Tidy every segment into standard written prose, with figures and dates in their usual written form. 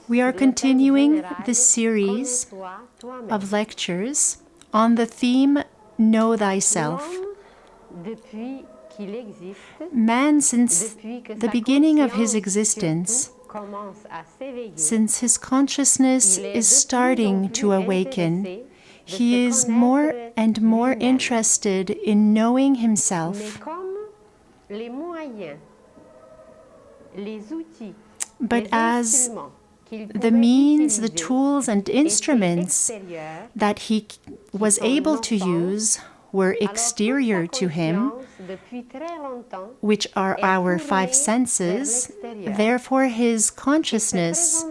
We are continuing the series of lectures on the theme Know Thyself. Man, since the beginning of his existence, since his consciousness is starting to awaken, he is more and more interested in knowing himself. But as the means, the tools and instruments that he was able to use were exterior to him, which are our five senses, therefore his consciousness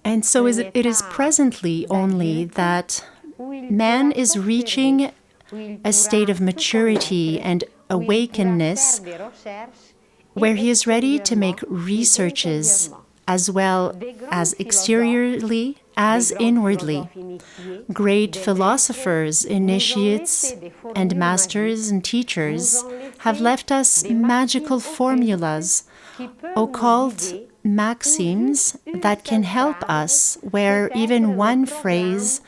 and so it is presently only that man is reaching a state of maturity and awakeness where he is ready to make researches as well as exteriorly as inwardly. Great philosophers, initiates, and masters and teachers have left us magical formulas, occult maxims that can help us, where even one phrase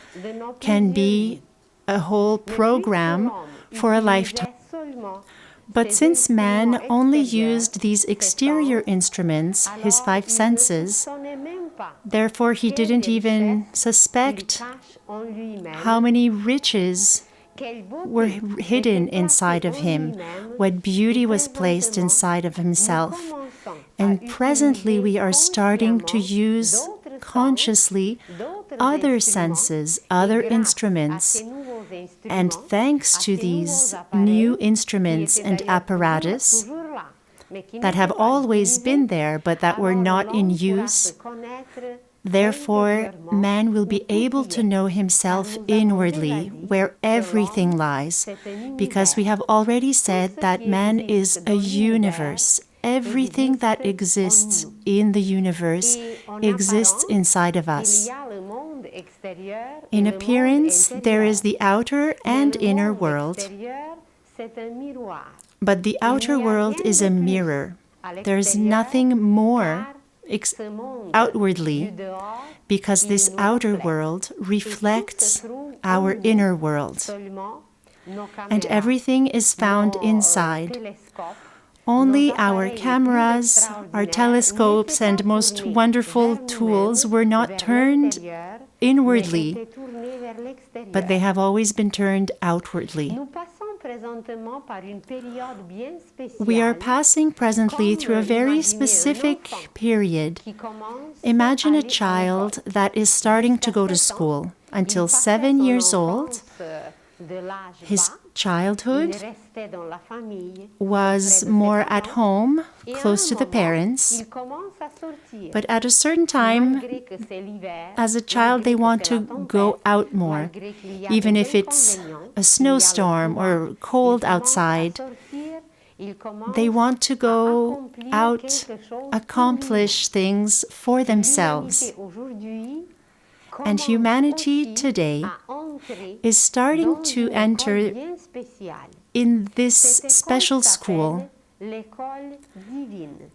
can be a whole program for a lifetime. But since man only used these exterior instruments, his five senses, therefore he didn't even suspect how many riches were hidden inside of him, what beauty was placed inside of himself. And presently we are starting to use consciously other senses, other instruments. And thanks to these new instruments and apparatus that have always been there but that were not in use, therefore man will be able to know himself inwardly, where everything lies, because we have already said that man is a universe. Everything that exists in the universe exists inside of us. In appearance, there is the outer and inner world, but the outer world is a mirror. There is nothing more outwardly, because this outer world reflects our inner world, and everything is found inside. Only our cameras, our telescopes, and most wonderful tools were not turned inwardly, but they have always been turned outwardly. We are passing presently through a very specific period. Imagine a child that is starting to go to school. Until 7 years old, his childhood was more at home, close to the parents. But at a certain time, as a child, they want to go out more, even if it's a snowstorm or cold outside. They want to go out, accomplish things for themselves. And humanity today is starting to enter in this special school.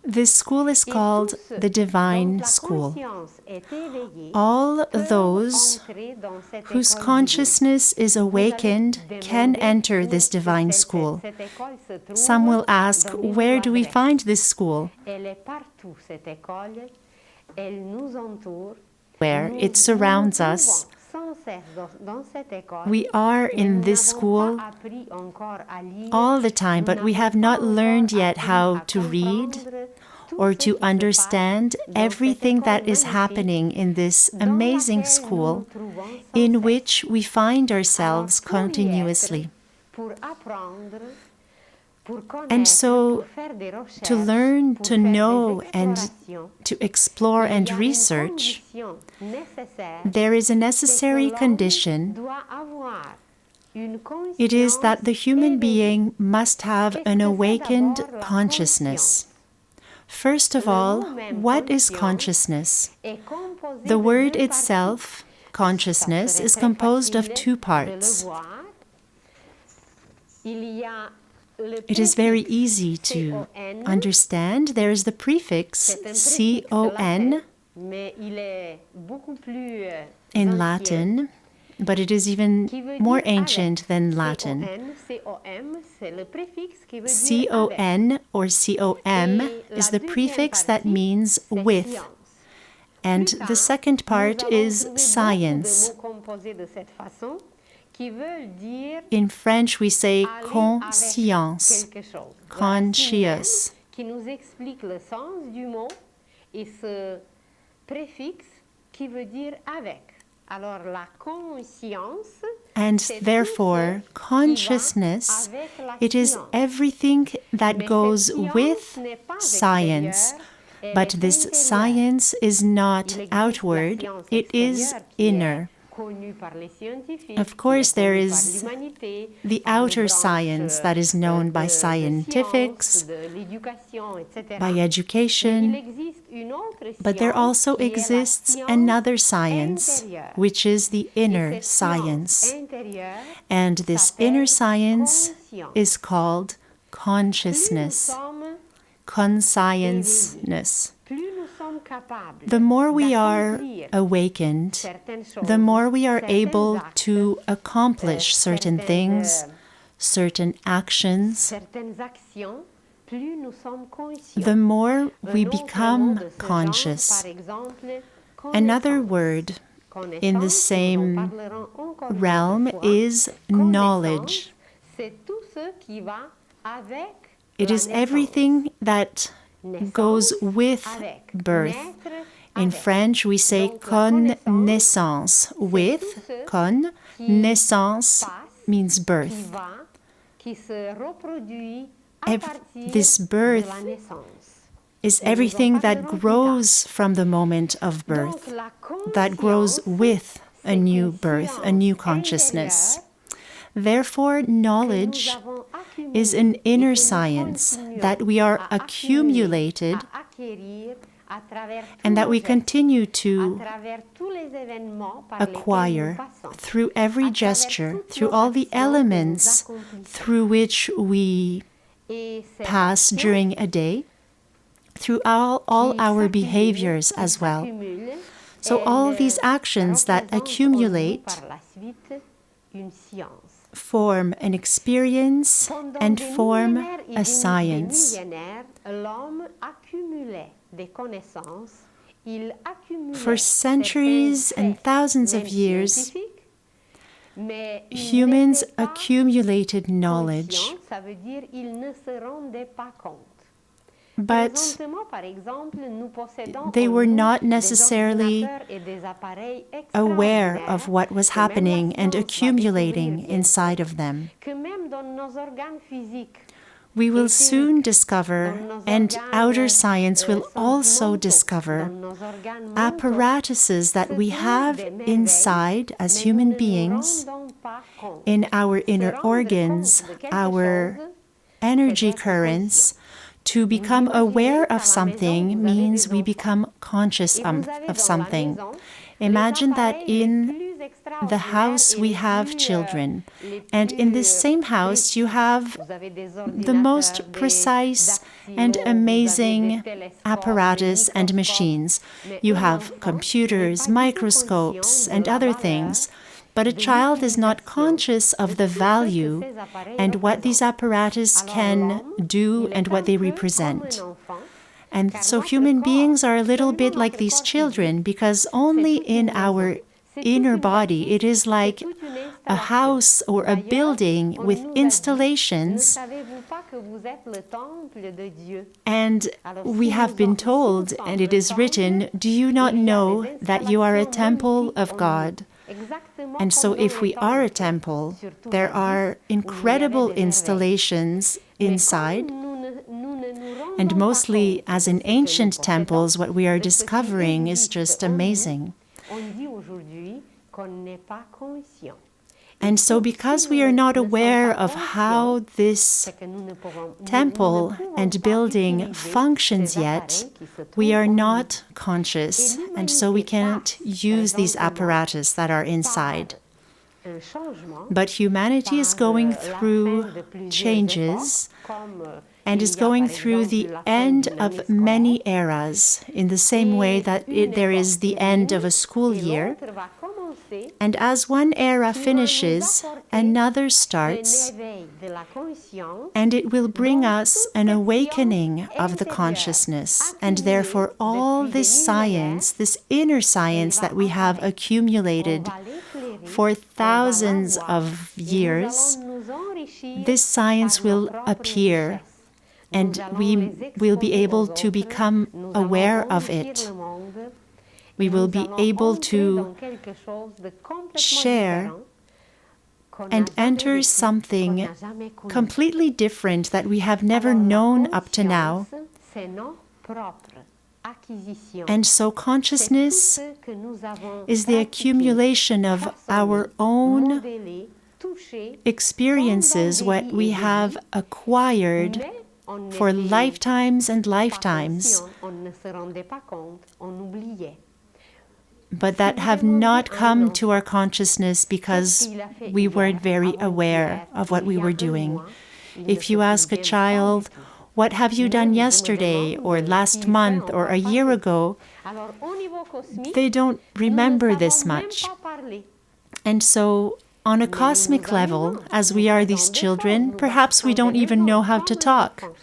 This school is called the Divine School. All those whose consciousness is awakened can enter this divine school. Some will ask, where do we find this school? Where it surrounds us. We are in this school all the time, but we have not learned yet how to read or to understand everything that is happening in this amazing school in which we find ourselves continuously. And so, to learn, to know, and to explore and research, there is a necessary condition. It is that the human being must have an awakened consciousness. First of all, what is consciousness? The word itself, consciousness, is composed of two parts. It is very easy to understand. There is the prefix con in Latin, but it is even more ancient than Latin. Con or com is the prefix that means with. And the second part is science. In French, we say conscience, conscious. Qui nous explique le sens du mot et ce préfixe qui veut dire avec. Alors la conscience, and therefore, consciousness, it is everything that goes with science. But this science is not outward, it is inner. Of course, there is the outer science that is known by scientifics, by education, but there also exists another science, which is the inner science. And this inner science is called consciousness, conscienceness. The more we are awakened, the more we are able to accomplish certain things, certain actions, the more we become conscious. Another word in the same realm is knowledge. It is everything that goes with birth. In French, we say connaissance. With, con, naissance means birth. This birth is everything that grows from the moment of birth, that grows with a new birth, a new consciousness. Therefore, knowledge is an inner science that we are accumulated and that we continue to acquire through every gesture, through all the elements through which we pass during a day, through all our behaviors as well. So all these actions that accumulate form an experience and form a science. For centuries and thousands of years, humans accumulated knowledge. But they were not necessarily aware of what was happening and accumulating inside of them. We will soon discover, and outer science will also discover, apparatuses that we have inside as human beings, in our inner organs, our energy currents. To become aware of something means we become conscious of something. Imagine that in the house we have children, and in this same house you have the most precise and amazing apparatus and machines. You have computers, microscopes, and other things. But a child is not conscious of the value and what these apparatus can do and what they represent. And so human beings are a little bit like these children, because only in our inner body it is like a house or a building with installations. And we have been told, and it is written, "Do you not know that you are a temple of God?" And so if we are a temple, there are incredible installations inside. And mostly, as in ancient temples, what we are discovering is just amazing. And so because we are not aware of how this temple and building functions yet, we are not conscious, and so we can't use these apparatus that are inside. But humanity is going through changes and is going through the end of many eras, in the same way that there is the end of a school year. And as one era finishes, another starts, and it will bring us an awakening of the consciousness. And therefore, all this science, this inner science that we have accumulated for thousands of years, this science will appear, and we will be able to become aware of it. We will be able to share and enter something completely different that we have never known up to now. And so consciousness is the accumulation of our own experiences, what we have acquired for lifetimes and lifetimes, but that have not come to our consciousness because we weren't very aware of what we were doing. If you ask a child, what have you done yesterday or last month or a year ago, they don't remember this much. And so on a cosmic level, as we are these children, perhaps we don't even know how to talk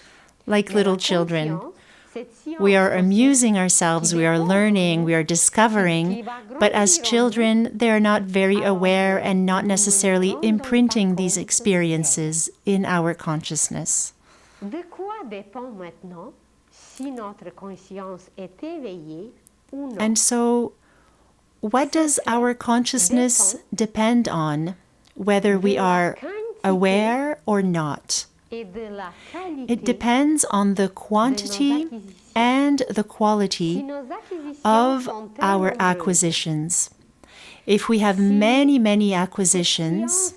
like little children. We are amusing ourselves, we are learning, we are discovering, but as children, they are not very aware and not necessarily imprinting these experiences in our consciousness. And so, what does our consciousness depend on, whether we are aware or not? It depends on the quantity and the quality of our acquisitions. If we have many, many acquisitions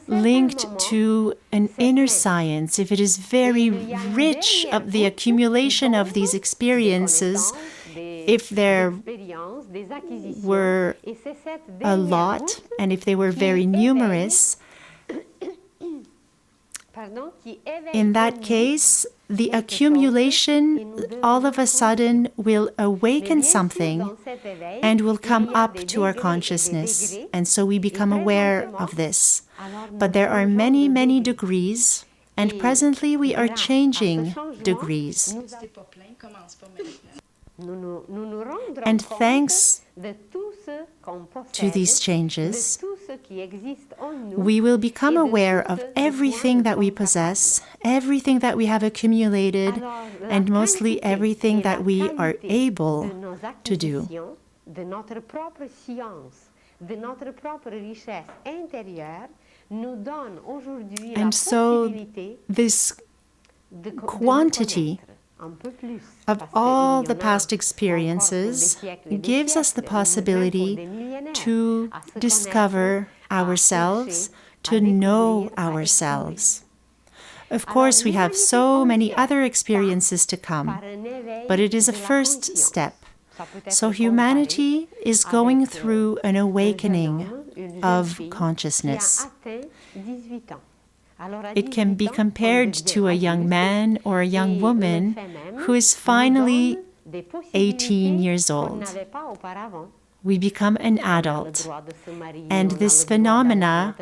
linked to an inner science, if it is very rich of the accumulation of these experiences, if there were a lot and if they were very numerous, in that case, the accumulation all of a sudden will awaken something and will come up to our consciousness. And so we become aware of this. But there are many, many degrees, and presently we are changing degrees. And thanks to these changes, we will become aware of everything that we possess, everything that we have accumulated, and mostly everything that we are able to do. And so this quantity of all the past experiences gives us the possibility to discover ourselves, to know ourselves. Of course, we have so many other experiences to come, but it is a first step. So humanity is going through an awakening of consciousness. It can be compared to a young man or a young woman who is finally 18 years old. We become an adult. And this phenomena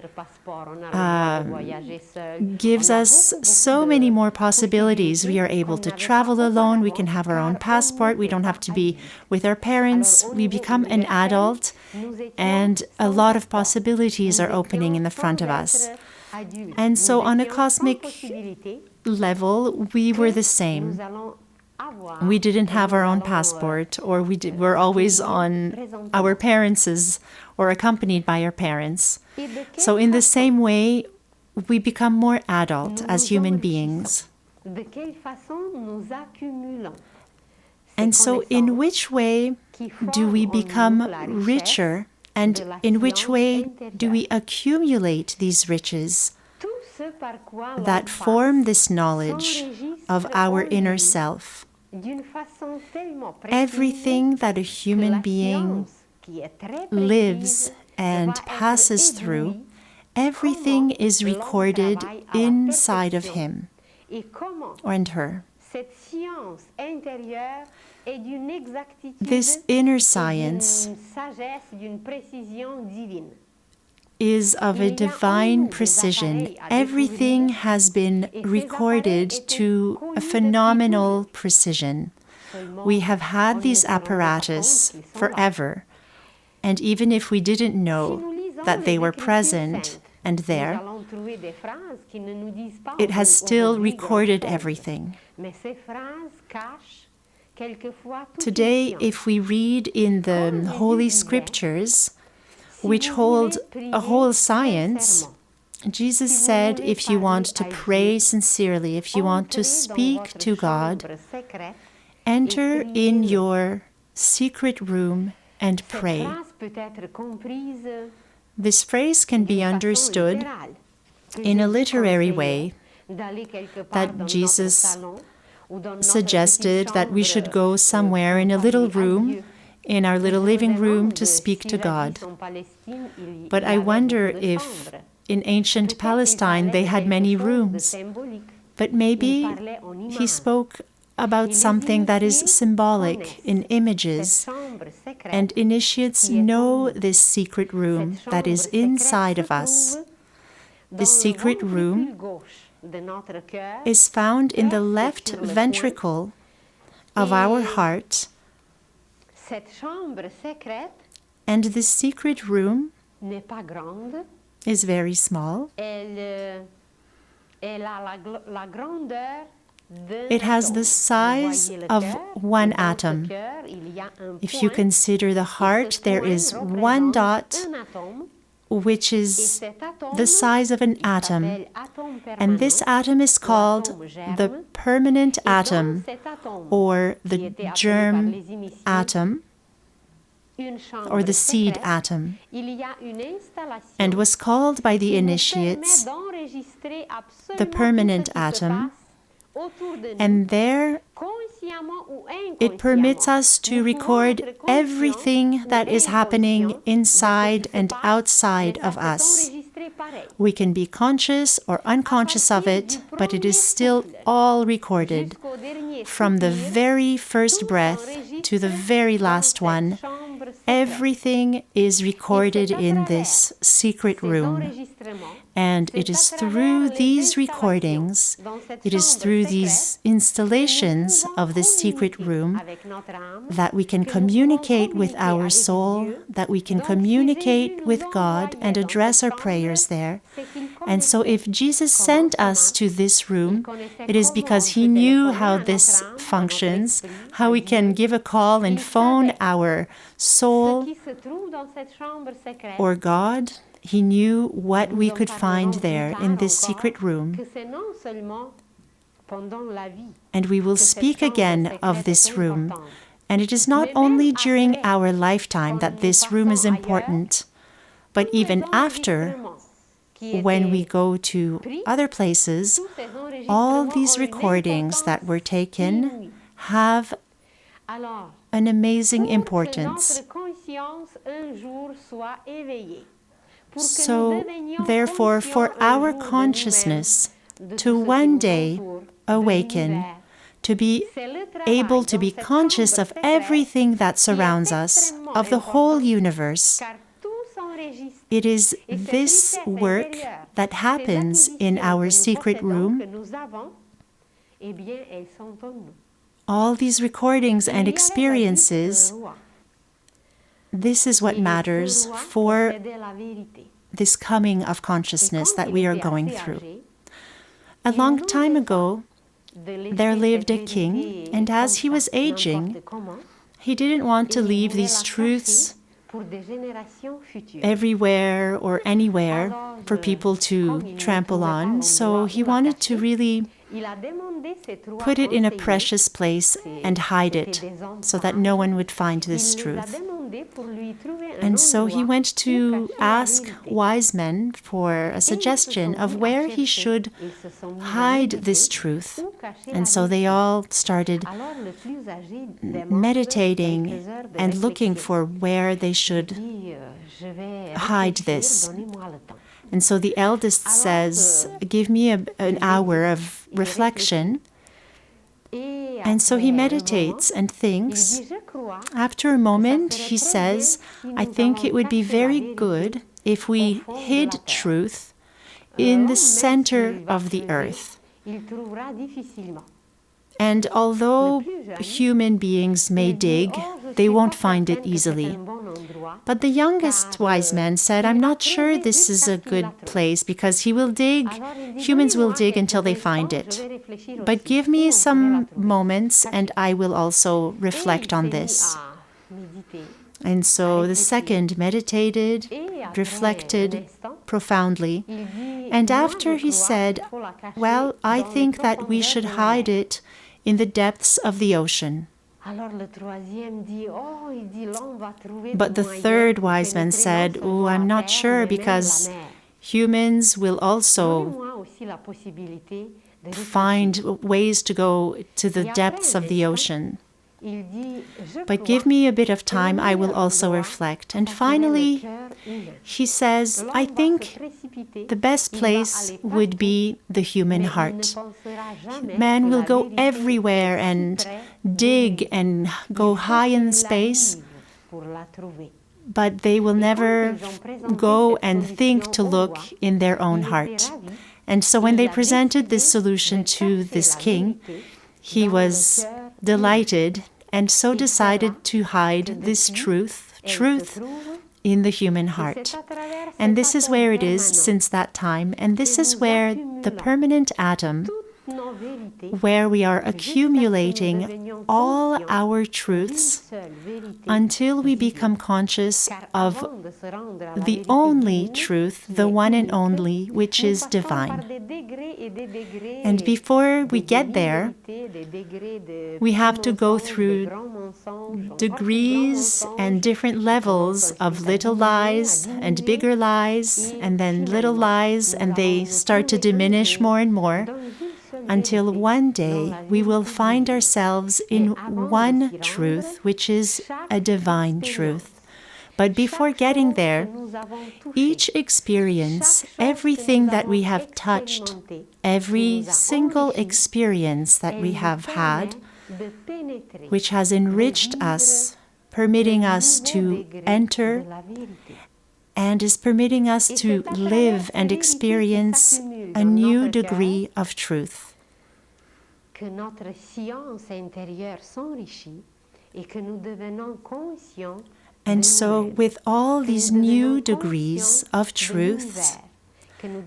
gives us so many more possibilities. We are able to travel alone. We can have our own passport. We don't have to be with our parents. We become an adult, and a lot of possibilities are opening in the front of us. And so on a cosmic level, we were the same. We didn't have our own passport, or were always on our parents' or accompanied by our parents. So in the same way, we become more adult as human beings. And so in which way do we become richer? And in which way do we accumulate these riches that form this knowledge of our inner self? Everything that a human being lives and passes through, everything is recorded inside of him and her. This inner science is of a divine precision. Everything has been recorded to a phenomenal precision. We have had these apparatus forever, and even if we didn't know that they were present and there, it has still recorded everything. Today, if we read in the Holy Scriptures, which hold a whole science, Jesus said, if you want to pray sincerely, if you want to speak to God, enter in your secret room and pray. This phrase can be understood in a literary way, that Jesus suggested that we should go somewhere in a little room, in our little living room, to speak to God. But I wonder if in ancient Palestine they had many rooms. But maybe he spoke about something that is symbolic in images. And initiates know this secret room that is inside of us. This secret room is found in the left ventricle of our heart. And this secret room is very small. It has the size of one atom. If you consider the heart, there is one dot, which is the size of an atom. And this atom is called the permanent atom, or the germ atom, or the seed atom, and was called by the initiates the permanent atom. And there it permits us to record everything that is happening inside and outside of us. We can be conscious or unconscious of it, but it is still all recorded. From the very first breath to the very last one, everything is recorded in this secret room. And it is through these recordings, it is through these installations of this secret room that we can communicate with our soul, that we can communicate with God and address our prayers there. And so if Jesus sent us to this room, it is because he knew how this functions, how we can give a call and phone our soul or God. He knew what we could find there in this secret room. And we will speak again of this room. And it is not only during our lifetime that this room is important, but even after, when we go to other places, all these recordings that were taken have an amazing importance. So, therefore, for our consciousness to one day awaken, to be able to be conscious of everything that surrounds us, of the whole universe, it is this work that happens in our secret room. All these recordings and experiences, this is what matters for this coming of consciousness that we are going through. A long time ago, there lived a king, and as he was aging, he didn't want to leave these truths everywhere or anywhere for people to trample on. So he wanted to really put it in a precious place and hide it so that no one would find this truth. And so he went to ask wise men for a suggestion of where he should hide this truth. And so they all started meditating and looking for where they should hide this. And so the eldest says, give me an hour of reflection. And so he meditates and thinks. After a moment, he says, I think it would be very good if we hid truth in the center of the earth. And although human beings may dig, they won't find it easily. But the youngest wise man said, I'm not sure this is a good place because humans will dig until they find it. But give me some moments and I will also reflect on this. And so the second meditated, reflected profoundly. And after he said, well, I think that we should hide it in the depths of the ocean. But the third wise man said, oh, I'm not sure because humans will also find ways to go to the depths of the ocean. But give me a bit of time, I will also reflect. And finally, he says, I think the best place would be the human heart. Man will go everywhere and dig and go high in space, but they will never go and think to look in their own heart. And so when they presented this solution to this king, he was delighted and so decided to hide this truth in the human heart. And this is where it is since that time, and this is where the permanent atom, where we are accumulating all our truths until we become conscious of the only truth, the one and only, which is divine. And before we get there, we have to go through degrees and different levels of little lies and bigger lies, and then little lies, and they start to diminish more and more, until one day we will find ourselves in one truth, which is a divine truth. But before getting there, each experience, everything that we have touched, every single experience that we have had, which has enriched us, permitting us to enter, and is permitting us to live and experience a new degree of truth. And so, with all these new degrees of truth,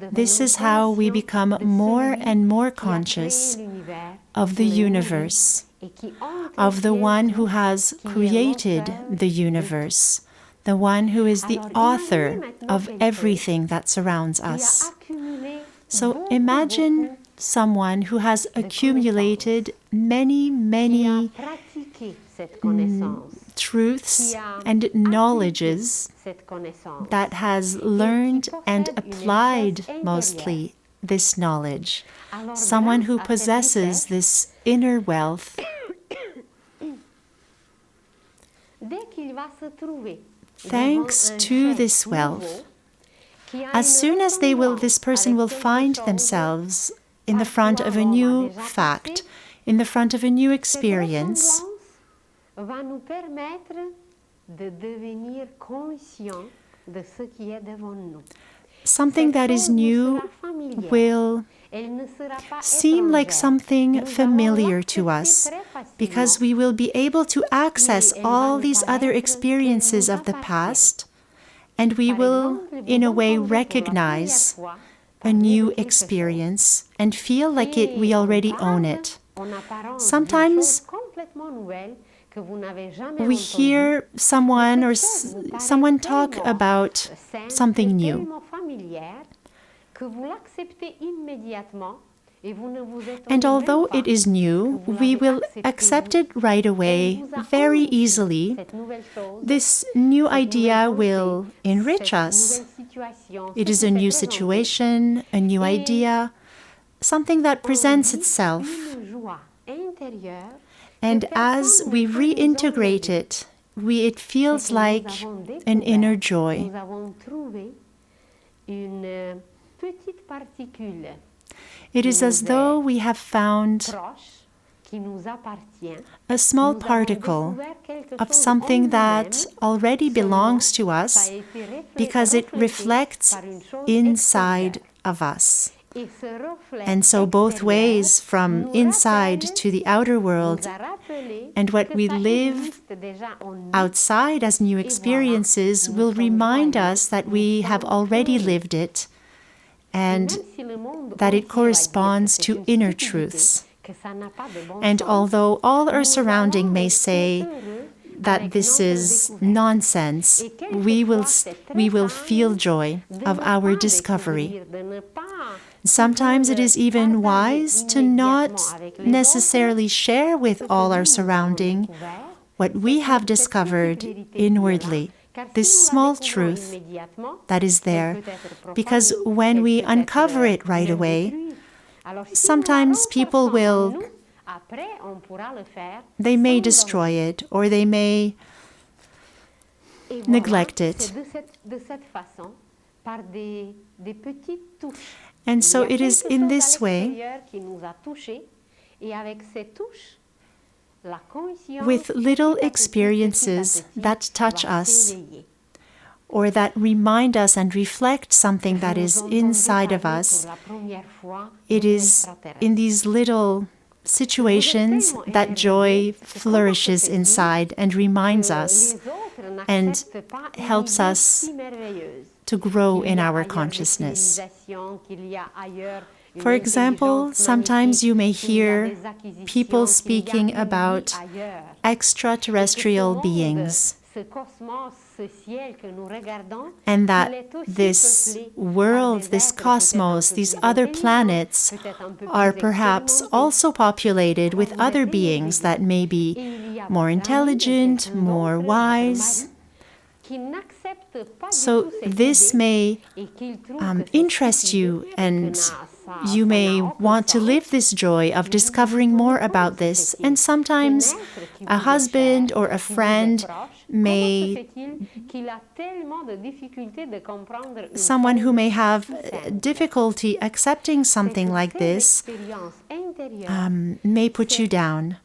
this is how we become more and more conscious of the universe, of the one who has created the universe, the one who is the author of everything that surrounds us. So imagine someone who has accumulated many truths and knowledges, that has learned and applied mostly this knowledge. Someone who possesses this inner wealth. Thanks to this wealth, as soon as this person will find themselves in the front of a new fact, in the front of a new experience, something that is new will seem like something familiar to us, because we will be able to access all these other experiences of the past, and we will, in a way, recognize a new experience and feel like we already own it. Sometimes we hear someone talk about something new, And although it is new, we will accept it right away, very easily. This new idea will enrich us. It is a new situation, a new idea, something that presents itself. And as we reintegrate it, it feels like an inner joy. It is as though we have found a small particle of something that already belongs to us because it reflects inside of us. And so both ways, from inside to the outer world, and what we live outside as new experiences will remind us that we have already lived it and that it corresponds to inner truths. And although all our surrounding may say that this is nonsense, we will feel joy of our discovery. Sometimes it is even wise to not necessarily share with all our surrounding what we have discovered inwardly, this small truth that is there, because when we uncover it right away, sometimes people they may destroy it or they may neglect it. And so it is in this way, with little experiences that touch us, or that remind us and reflect something that is inside of us, it is in these little situations that joy flourishes inside and reminds us and helps us to grow in our consciousness. For example, sometimes you may hear people speaking about extraterrestrial beings, and that this world, this cosmos, these other planets are perhaps also populated with other beings that may be more intelligent, more wise. So this may interest you, and you may want to live this joy of discovering more about this. And sometimes a husband or a friend someone who may have difficulty accepting something like this, may put you down.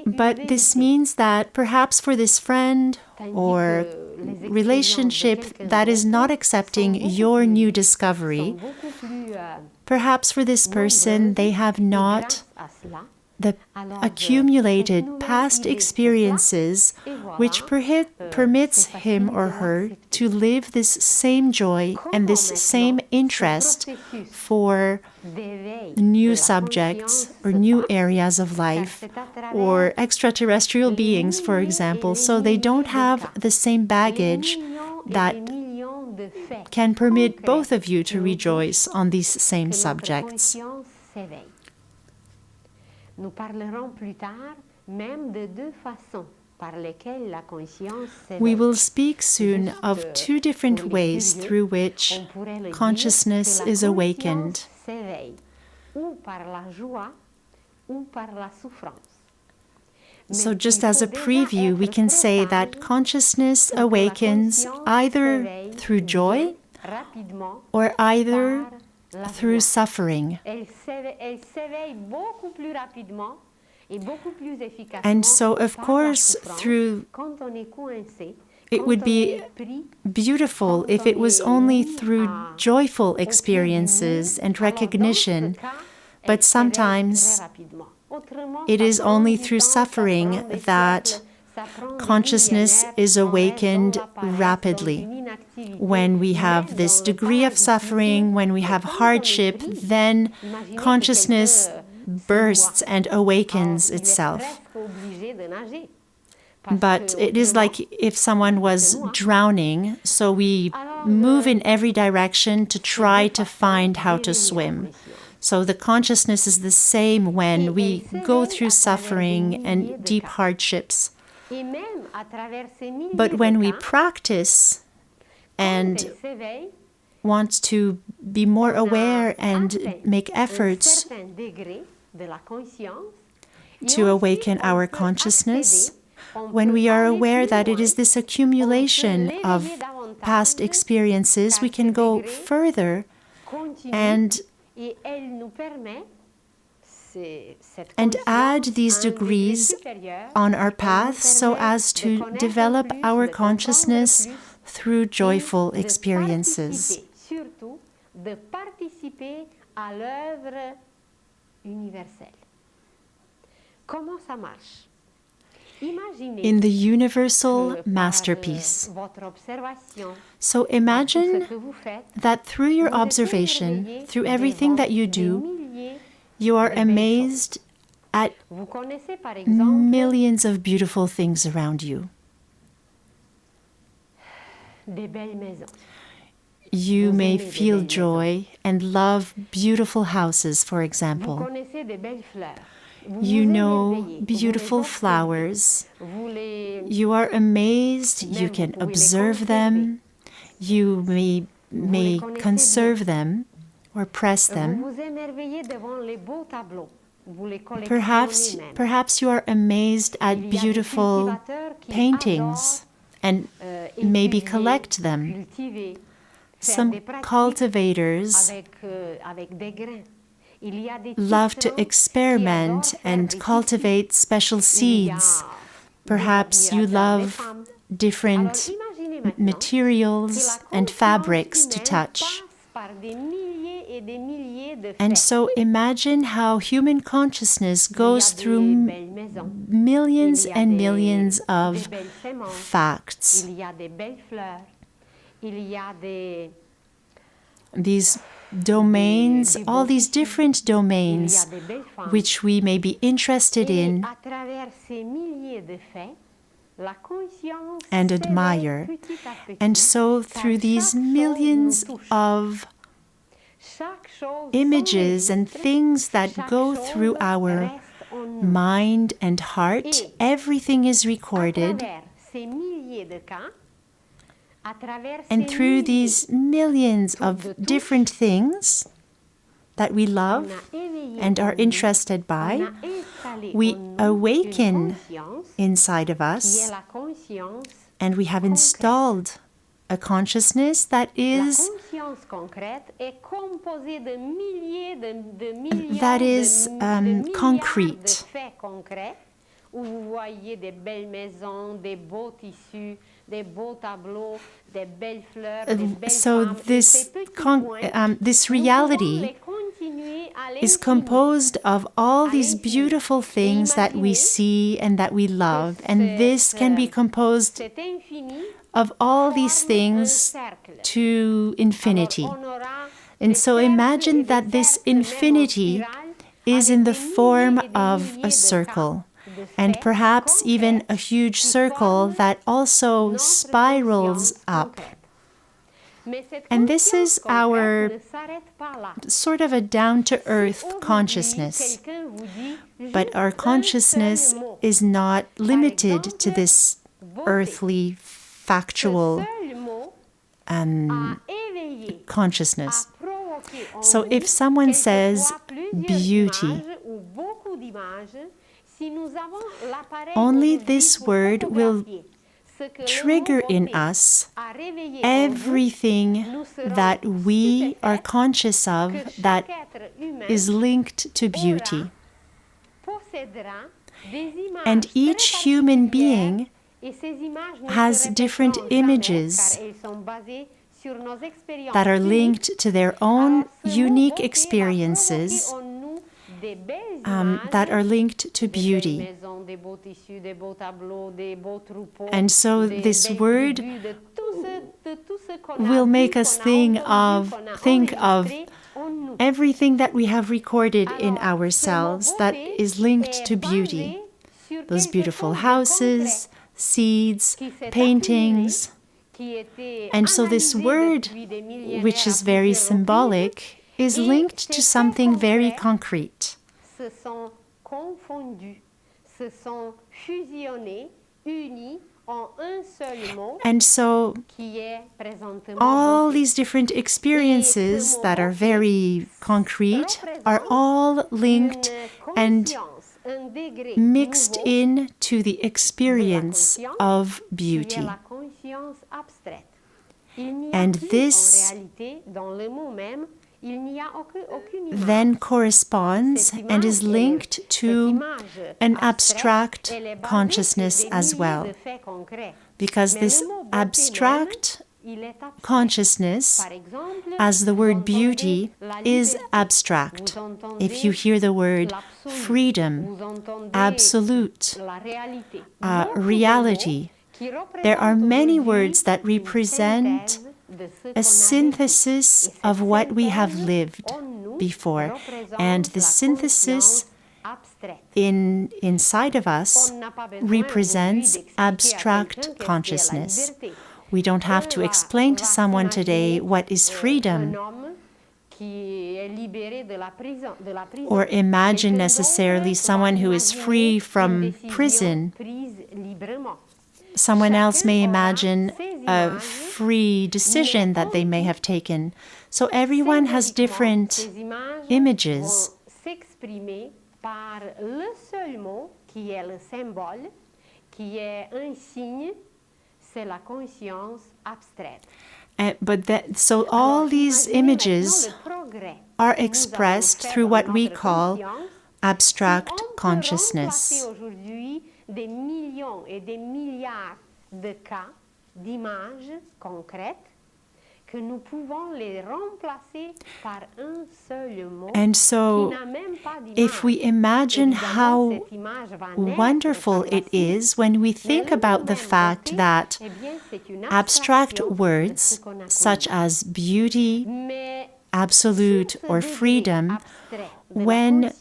But this means that perhaps for this friend or relationship that is not accepting your new discovery, perhaps for this person they have not the accumulated past experiences which permits him or her to live this same joy and this same interest for new subjects or new areas of life or extraterrestrial beings, for example. So they don't have the same baggage that can permit both of you to rejoice on these same subjects. Nous parlerons plus tard même de deux façons par lesquelles la conscience s'éveille. We will speak soon of two different ways through which consciousness is awakened. Ou par la joie ou par la souffrance. So just as a preview, we can say that consciousness awakens either through joy or either through suffering. And so, of course, it would be beautiful if it was only through joyful experiences and recognition, but sometimes it is only through suffering that consciousness is awakened rapidly. When we have this degree of suffering, when we have hardship, then consciousness bursts and awakens itself. But it is like if someone was drowning, so we move in every direction to try to find how to swim. So the consciousness is the same when we go through suffering and deep hardships. But when we practice and want to be more aware and make efforts to awaken our consciousness, when we are aware that it is this accumulation of past experiences, we can go further and add these degrees on our path so as to develop our consciousness through joyful experiences. In the universal masterpiece. So imagine that through your observation, through everything that you do, you are amazed at millions of beautiful things around you. You may feel joy and love beautiful houses, for example. You know beautiful flowers. You are amazed. You can observe them. You may conserve them or press them. Perhaps you are amazed at beautiful paintings and maybe collect them. Some cultivators love to experiment and cultivate special seeds. Perhaps you love different materials and fabrics to touch. And so imagine how human consciousness goes through millions and millions of facts. These domains, all these different domains which we may be interested in and admire. And so through these millions of images and things that go through our mind and heart, everything is recorded. And through these millions of different things that we love and are interested by, we awaken inside of us, and we have installed a consciousness that is concrete. So this reality is composed of all these beautiful things that we see and that we love, and this can be composed of all these things to infinity. And so imagine that this infinity is in the form of a circle, and perhaps even a huge circle that also spirals up. And this is our sort of a down-to-earth consciousness. But our consciousness is not limited to this earthly, factual consciousness. So if someone says beauty, only this word will trigger in us everything that we are conscious of that is linked to beauty. And each human being has different images that are linked to their own unique experiences that are linked to beauty. And so this word will make us think of everything that we have recorded in ourselves that is linked to beauty. Those beautiful houses, seeds, paintings. And so this word, which is very symbolic, is linked to something very concrete. Se sont confondus, se sont fusionnés, unis en un seul mot, And so qui est présentement all beauté. these different experiences that are very concrete are all linked and Conscience, un degré mixed nouveau into the experience of qui est beauty. la conscience abstraite. Il n'y a And plus this en réalité dans le mot même, il n'y a aucune image. Then corresponds and is linked to an abstract consciousness as well. Because this abstract consciousness, as the word beauty, is abstract. If you hear the word freedom, absolute, reality, there are many words that represent a synthesis of what we have lived before. And the synthesis inside of us represents abstract consciousness. We don't have to explain to someone today what is freedom or imagine necessarily someone who is free from prison. Someone else may imagine a free decision that they may have taken. So everyone has different images. Par le seul mot qui est le symbole, qui est un signe, c'est la conscience abstraite. So all these images are expressed through what we call abstract consciousness. Des millions et des milliards de cas, d'images concrètes, que nous pouvons les remplacer par un seul mot. And so, qui n'a même pas d'image. if we imagine how wonderful it is when we think about the fact that abstract words such as beauty, absolute, or freedom, when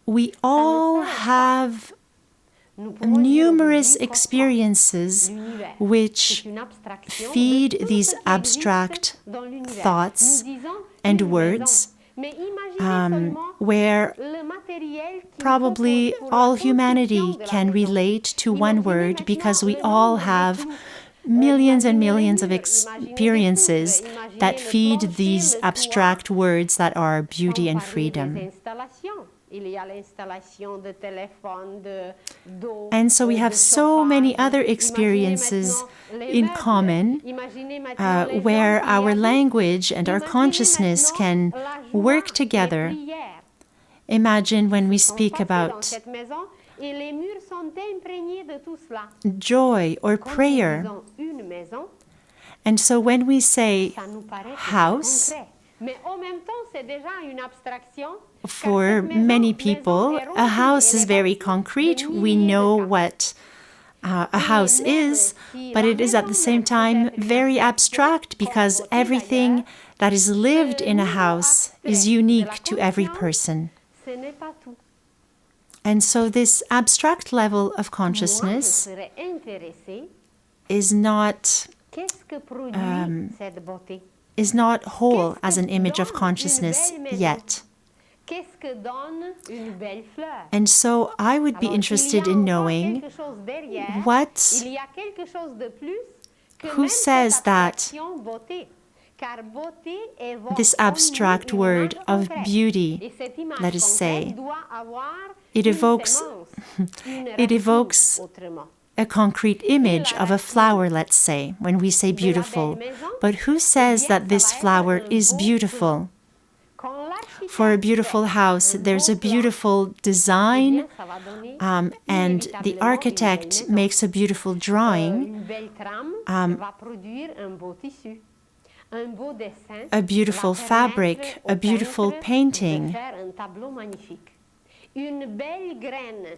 we all have numerous experiences which feed these abstract thoughts and words, where probably all humanity can relate to one word because we all have millions and millions of experiences that feed these abstract words that are beauty and freedom. And so we have so many other experiences in common where our language and our consciousness can work together. Imagine when we speak about joy or prayer. And so when we say house, for many people, a house is very concrete. We know what a house is, but it is at the same time very abstract because everything that is lived in a house is unique to every person. And so this abstract level of consciousness is not whole as an image of consciousness yet. And so I would be interested in knowing who says that this abstract word of beauty, let us say, it evokes a concrete image of a flower, let's say, when we say beautiful. But who says that this flower is beautiful? For a beautiful house, there's a beautiful design, and the architect makes a beautiful drawing, a beautiful fabric, a beautiful painting,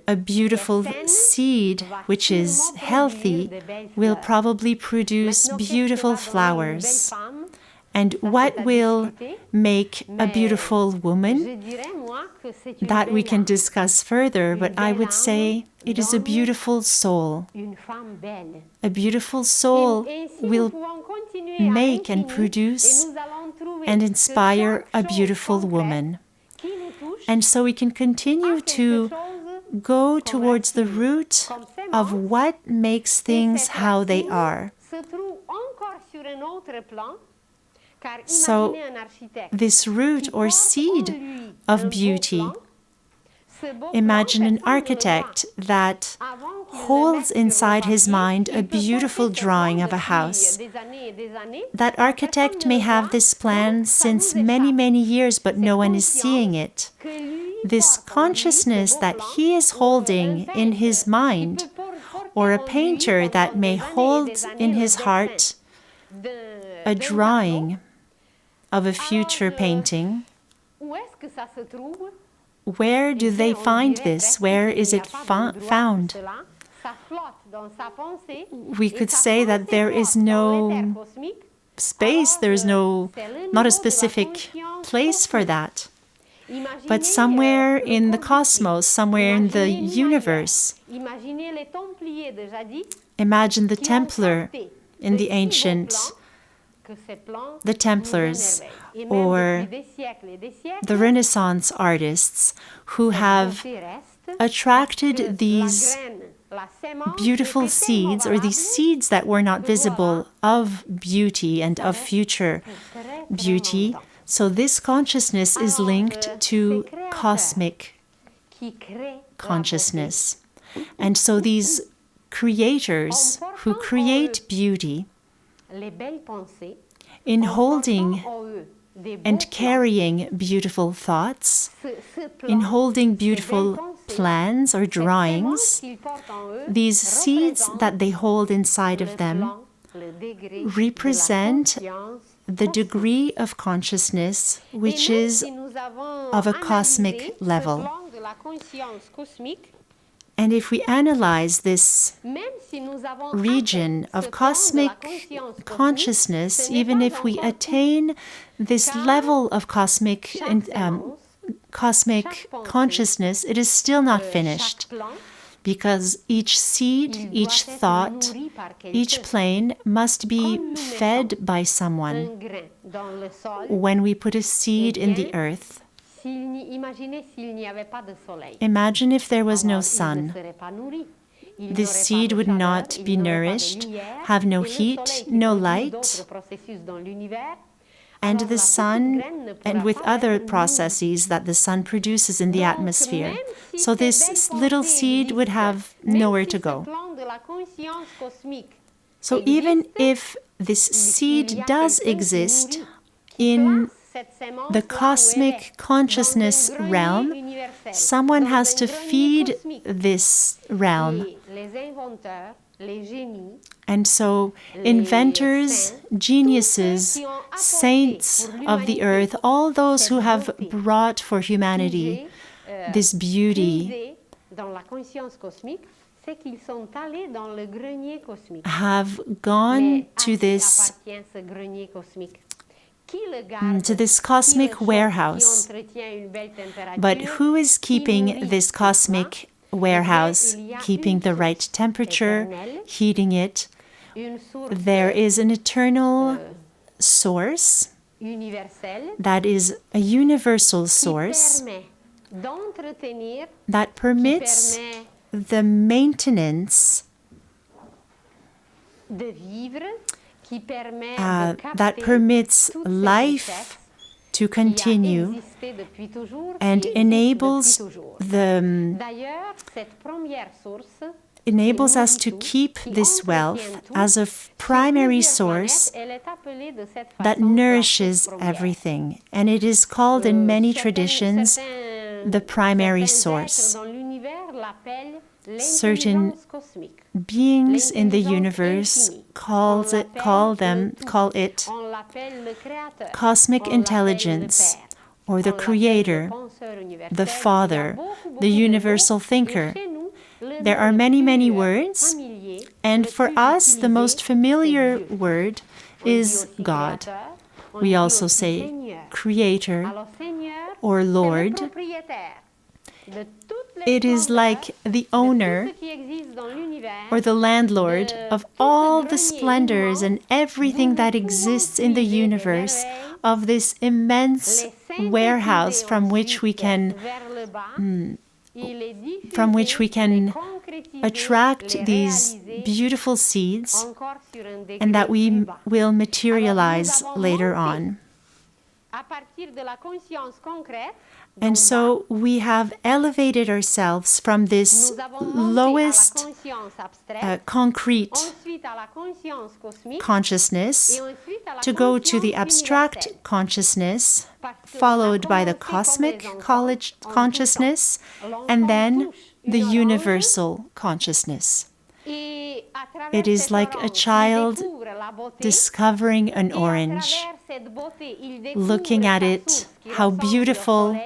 a beautiful seed, which is healthy, will probably produce beautiful flowers. And what will make a beautiful woman? That we can discuss further, but I would say it is a beautiful soul. A beautiful soul will make and produce and inspire a beautiful woman. And so we can continue to go towards the root of what makes things how they are. So this root or seed of beauty, imagine an architect that holds inside his mind a beautiful drawing of a house. That architect may have this plan since many, many years, but no one is seeing it. This consciousness that he is holding in his mind, or a painter that may hold in his heart a drawing of a future painting. Where do they find this? Where is it found? We could say that there is no space, there is not a specific place for that. But somewhere in the cosmos, somewhere in the universe, imagine the Templar in the ancient, the Templars, or the Renaissance artists who have attracted these beautiful seeds, or these seeds that were not visible, of beauty and of future beauty. So this consciousness is linked to cosmic consciousness. And so these creators who create beauty, in holding and carrying beautiful thoughts, in holding beautiful plans or drawings, these seeds that they hold inside of them represent the degree of consciousness which is of a cosmic level. And if we analyze this region of cosmic consciousness, even if we attain this level of cosmic consciousness, it is still not finished. Because each seed, each thought, each plane must be fed by someone. When we put a seed in the earth, imagine if there was no sun. This seed would not be nourished, have no heat, no light, and the sun, and with other processes that the sun produces in the atmosphere. So this little seed would have nowhere to go. So even if this seed does exist in the cosmic consciousness realm, someone has to feed this realm. And so inventors, geniuses, saints of the earth, all those who have brought for humanity this beauty, have gone to this cosmic warehouse. But who is keeping this cosmic warehouse, keeping the right temperature, heating it? There is an eternal source that is a universal source that permits the maintenance, that permits life to continue and enables us to keep this wealth as a primary source that nourishes everything. And it is called in many traditions the primary source. Certain beings in the universe call it cosmic intelligence, or the creator, the father, the universal thinker. There are many, many words, and for us the most familiar word is God. We also say Creator or Lord. It is like the owner or the landlord of all the splendors and everything that exists in the universe, of this immense warehouse from which we can attract these beautiful seeds and that we will materialize later on. And so we have elevated ourselves from this lowest concrete consciousness to go to the abstract consciousness, followed by the cosmic consciousness, and then the universal consciousness. It is like a child discovering an orange, looking at it, how beautiful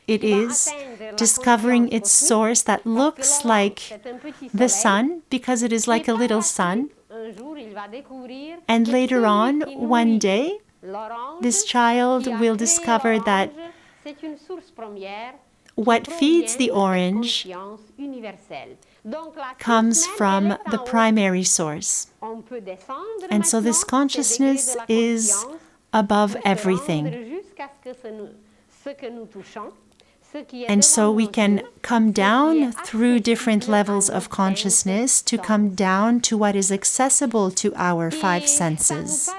it is, discovering its source that looks like the sun, because it is like a little sun. And later on, one day, this child will discover that what feeds the orange comes from the primary source. And so this consciousness is above everything. And so we can come down through different levels of consciousness to come down to what is accessible to our five senses.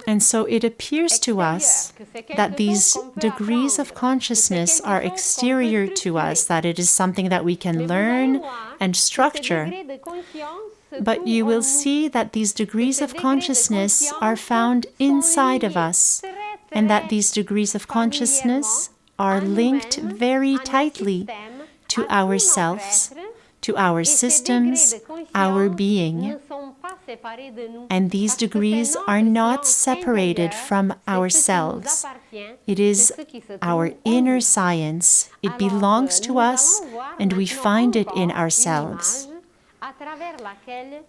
And so it appears to us that these degrees of consciousness are exterior to us, that it is something that we can learn and structure. But you will see that these degrees of consciousness are found inside of us, and that these degrees of consciousness are linked very tightly to ourselves, to our systems, our being. And these degrees are not separated from ourselves. It is our inner science. It belongs to us, and we find it in ourselves.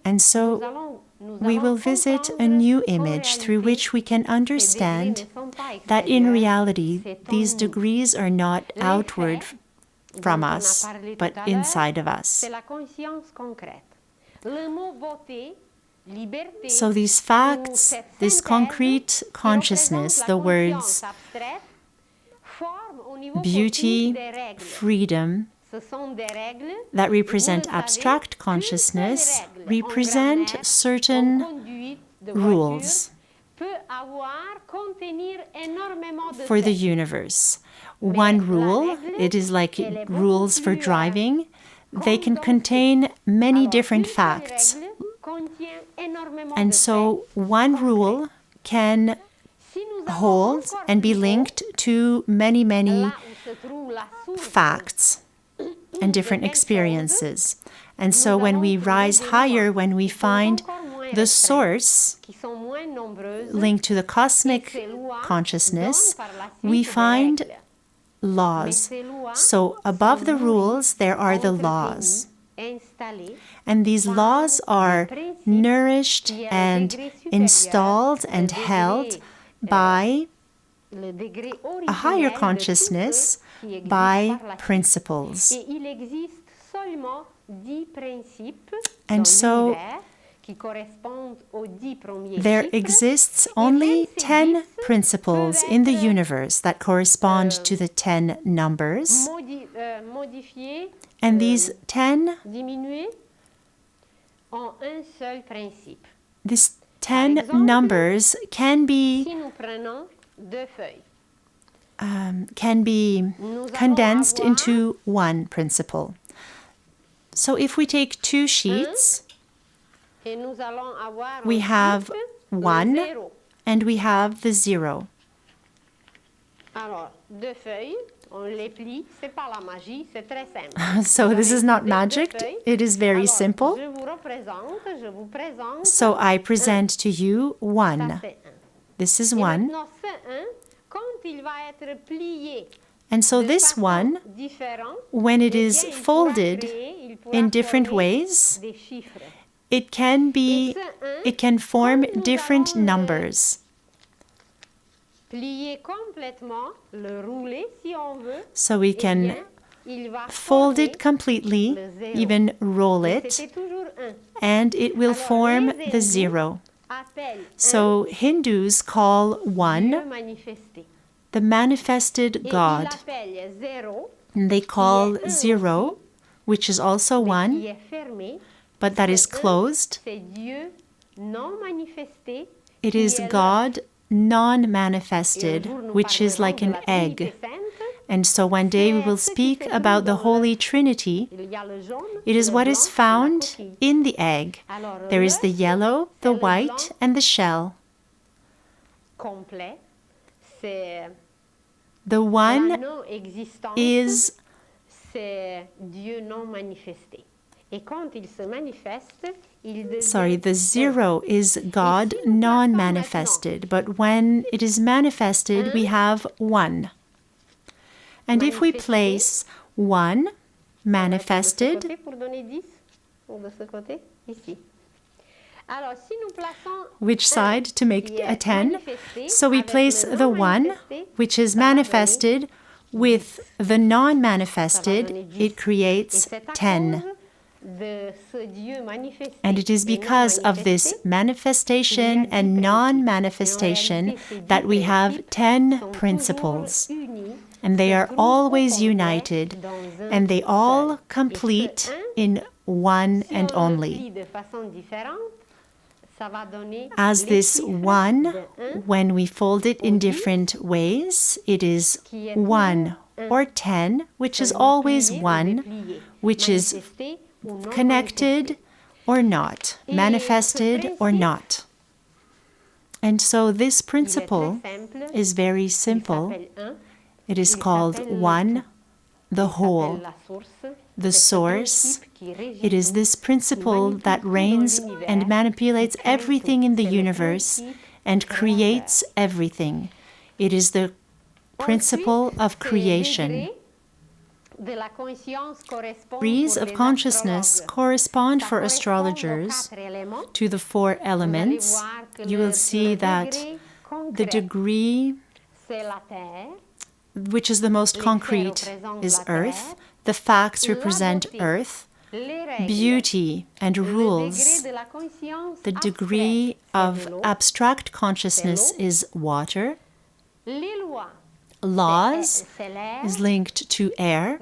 And so we will visit a new image through which we can understand that in reality these degrees are not outward from us, but inside of us. So these facts, this concrete consciousness, the words beauty, freedom, that represent abstract consciousness, represent certain rules for the universe. One rule, it is like rules for driving. They can contain many different facts. And so one rule can hold and be linked to many, many facts and different experiences. And so when we rise higher, when we find the source linked to the cosmic consciousness, we find laws. So above the rules, there are the laws. And these laws are nourished and installed and held by a higher consciousness, by principles. And so there exists only 10 principles in the universe that correspond to the 10 numbers. And these 10, these 10 numbers can be condensed into one principle. So if we take two sheets, we have 1 and we have the 0. So this is not magic, it is very simple. So I present to you 1. This is 1. And so this one, when it is folded in different ways, it can form different numbers. Plier complètement, le rouler si on veut. So we can fold it completely, even roll it, and it will form the 0. So Hindus call 1 the manifested God. And they call 0, which is also 1, but that is closed. It is God non-manifested, which is like an egg. And so one day we will speak about the Holy Trinity. It is what is found in the egg. There is the yellow, the white, and the shell. The one is the 0 is God non-manifested, but when it is manifested, we have 1. And if we place 1 manifested, which side to make a 10? So we place the 1, which is manifested, with the non-manifested, it creates 10. And it is because of this manifestation and non-manifestation that we have 10 principles. And they are always united, and they all complete in one and only. As this 1, when we fold it in different ways, it is 1 or 10, which is always 1, which is connected or not, manifested or not. And so this principle is very simple. It is called 1, the whole, the source. It is this principle that reigns and manipulates everything in the universe and creates everything. It is the principle of creation. Degrees of consciousness correspond for astrologers to the 4 elements. You will see that the degree, which is the most concrete, is earth. The facts represent earth. Beauty and rules. The degree of abstract consciousness is water. Laws is linked to air,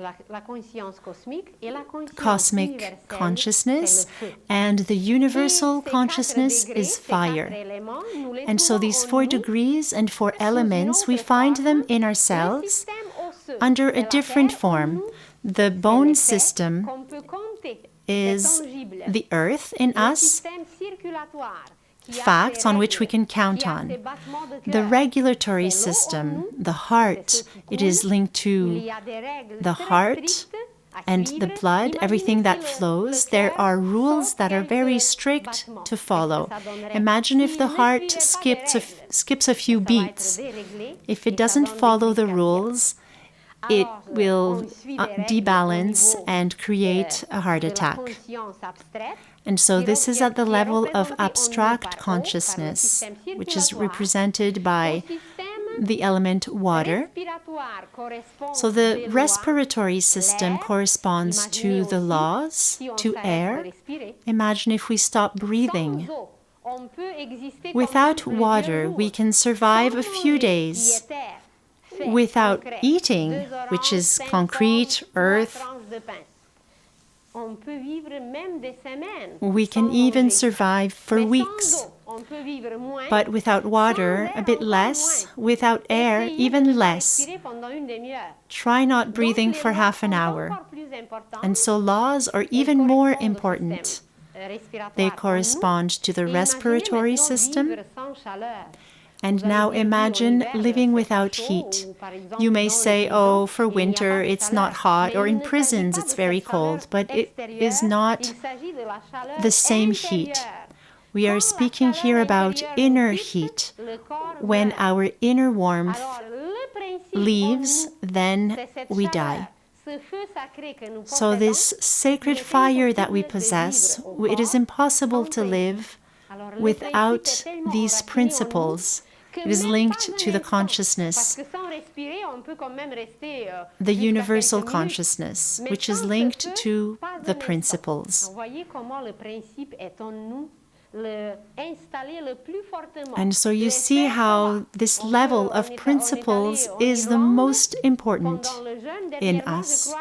cosmic consciousness, and the universal consciousness is fire. And so these 4 degrees and 4 elements, we find them in ourselves under a different form. The bone system is the earth in us, facts on which we can count on. The regulatory system, the heart, it is linked to the heart and the blood, everything that flows. There are rules that are very strict to follow. Imagine if the heart skips a few beats. If it doesn't follow the rules, it will debalance and create a heart attack. And so this is at the level of abstract consciousness, which is represented by the element water. So the respiratory system corresponds to the laws, to air. Imagine if we stop breathing. Without water, we can survive a few days. Without eating, which is concrete, earth, we can even survive for weeks. But without water, a bit less. Without air, even less. Try not breathing for half an hour. And so laws are even more important. They correspond to the respiratory system. And now imagine living without heat. You may say, oh, for winter it's not hot, or in prisons it's very cold, but it is not the same heat. We are speaking here about inner heat. When our inner warmth leaves, then we die. So this sacred fire that we possess, it is impossible to live without these principles. It is linked to the consciousness, the universal consciousness, which is linked to the principles. And so you see how this level of principles is the most important in us.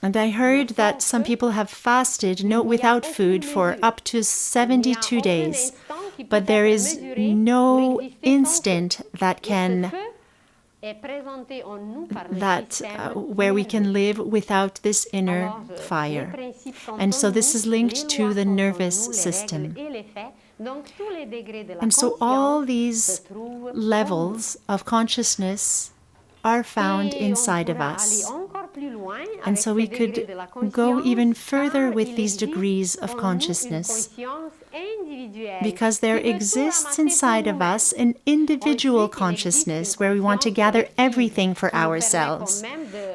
And I heard that some people have fasted without food for up to 72 days, but there is no instant where we can live without this inner fire. And so this is linked to the nervous system. And so all these levels of consciousness are found inside of us. And so we could go even further with these degrees of consciousness, because there exists inside of us an individual consciousness where we want to gather everything for ourselves.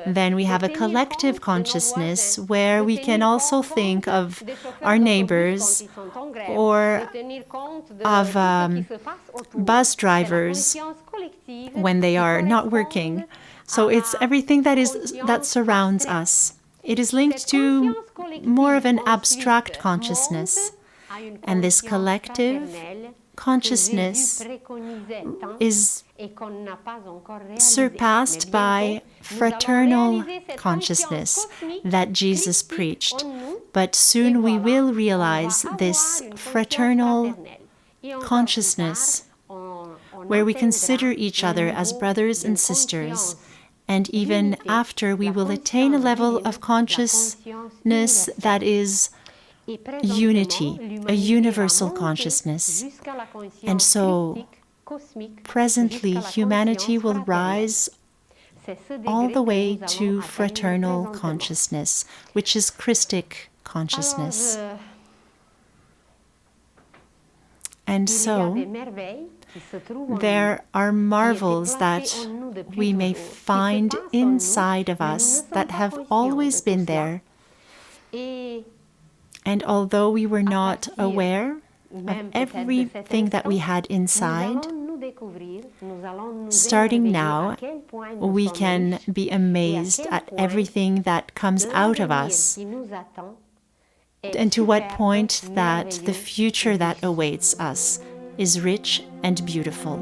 Then we have a collective consciousness where we can also think of our neighbors or of bus drivers when they are not working. So it's everything that surrounds us. It is linked to more of an abstract consciousness. And this collective consciousness is surpassed by fraternal consciousness that Jesus preached. But soon we will realize this fraternal consciousness where we consider each other as brothers and sisters. And even after, we will attain a level of consciousness that is unity, a universal consciousness. And so, presently, humanity will rise all the way to fraternal consciousness, which is Christic consciousness. And so, there are marvels that we may find inside of us that have always been there. And although we were not aware of everything that we had inside, starting now, we can be amazed at everything that comes out of us, and to what point that the future that awaits us is rich and beautiful.